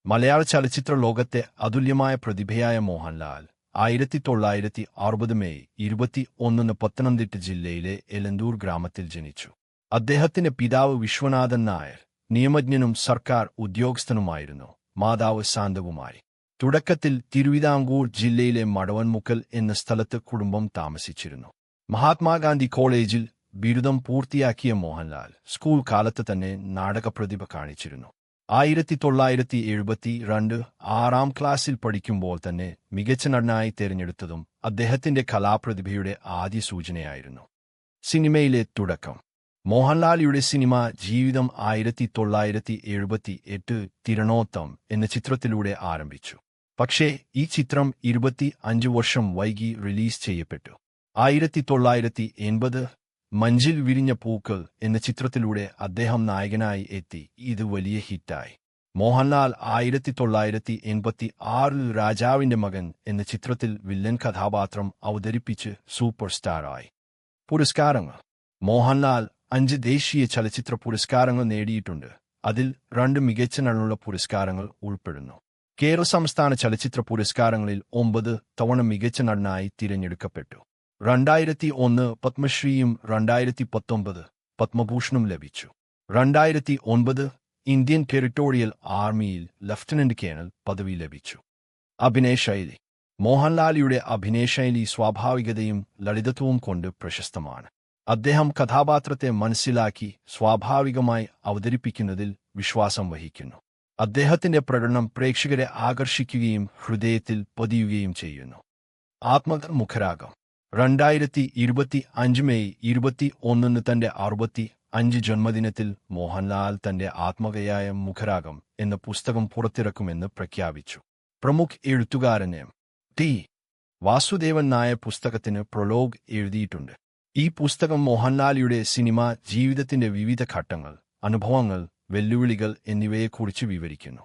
മലയാള ചലച്ചിത്ര ലോകത്തെ അതുല്യമായ പ്രതിഭയായ മോഹൻലാൽ 1960 മെയ് 21 പത്തനംതിട്ട ജില്ലയിലെ എലന്തൂർ ഗ്രാമത്തിൽ ജനിച്ചു. അദ്ദേഹത്തിന്റെ പിതാവ് വിശ്വനാഥൻ നായർ നിയമജ്ഞനും സർക്കാർ ഉദ്യോഗസ്ഥനുമായിരുന്നു. മാതാവ് ശാന്തകുമാരി. തുടക്കത്തിൽ തിരുവിതാംകൂർ ജില്ലയിലെ മടവൻമുക്കൽ എന്ന സ്ഥലത്ത് കുടുംബം താമസിച്ചിരുന്നു. മഹാത്മാഗാന്ധി കോളേജിൽ ബിരുദം പൂർത്തിയാക്കിയ മോഹൻലാൽ സ്കൂൾ കാലത്ത് തന്നെ നാടകപ്രതിഭ കാണിച്ചിരുന്നു. 1972 6ാം ക്ലാസ്സിൽ പഠിക്കുമ്പോൾ തന്നെ മികച്ച നടനായി തിരഞ്ഞെടുത്തതും അദ്ദേഹത്തിന്റെ കലാപ്രതിഭയുടെ ആദ്യ സൂചനയായിരുന്നു. സിനിമയിലെ തുടക്കം. മോഹൻലാലിയുടെ സിനിമ ജീവിതം 1978 തിരണോത്തം എന്ന ചിത്രത്തിലൂടെ ആരംഭിച്ചു. പക്ഷേ ഈ ചിത്രം 25 വർഷം വൈകി റിലീസ് ചെയ്യപ്പെട്ടു. 1980 മഞ്ചിൽ വിരിഞ്ഞ പൂക്കൾ എന്ന ചിത്രത്തിലൂടെ അദ്ദേഹം നായകനായി എത്തി. ഇത് വലിയ ഹിറ്റായി. മോഹൻലാൽ 1986 രാജാവിന്റെ മകൻ എന്ന ചിത്രത്തിൽ വില്ലൻ കഥാപാത്രം അവതരിപ്പിച്ച് സൂപ്പർ സ്റ്റാറായി. പുരസ്കാരങ്ങൾ. മോഹൻലാൽ 5 ദേശീയ ചലച്ചിത്ര പുരസ്കാരങ്ങൾ നേടിയിട്ടുണ്ട്. അതിൽ 2 മികച്ച നടനുള്ള പുരസ്കാരങ്ങൾ ഉൾപ്പെടുന്നു. കേരള സംസ്ഥാന ചലച്ചിത്ര പുരസ്കാരങ്ങളിൽ 9 തവണ മികച്ച നടനായി തിരഞ്ഞെടുക്കപ്പെട്ടു. 2001 പത്മശ്രീയും 2019 പത്മഭൂഷണും ലഭിച്ചു. 2009 ഇന്ത്യൻ ടെറിട്ടോറിയൽ ആർമിയിൽ ലഫ്റ്റനന്റ് കേണൽ പദവി ലഭിച്ചു. അഭിനയശൈലി. മോഹൻലാലിയുടെ അഭിനയശൈലി സ്വാഭാവികതയും ലളിതത്വവും കൊണ്ട് പ്രശസ്തമാണ്. അദ്ദേഹം കഥാപാത്രത്തെ മനസ്സിലാക്കി സ്വാഭാവികമായി അവതരിപ്പിക്കുന്നതിൽ വിശ്വാസം വഹിക്കുന്നു. അദ്ദേഹത്തിന്റെ പ്രകടനം പ്രേക്ഷകരെ ആകർഷിക്കുകയും ഹൃദയത്തിൽ പതിയുകയും ചെയ്യുന്നു. ആത്മമുഖരാഗം. 2025 മെയ് 21 തന്റെ 65 ജന്മദിനത്തിൽ മോഹൻലാൽ തന്റെ ആത്മകഥയായ മുഖരാഗം എന്ന പുസ്തകം പുറത്തിറക്കുമെന്ന് പ്രഖ്യാപിച്ചു. പ്രമുഖ എഴുത്തുകാരൻ ടി. വാസുദേവൻ നായർ പുസ്തകത്തിന് പ്രൊലോഗ് എഴുതിയിട്ടുണ്ട്. ഈ പുസ്തകം മോഹൻലാലിയുടെ സിനിമാ ജീവിതത്തിന്റെ വിവിധ ഘട്ടങ്ങൾ, അനുഭവങ്ങൾ, വെല്ലുവിളികൾ എന്നിവയെക്കുറിച്ച് വിവരിക്കുന്നു.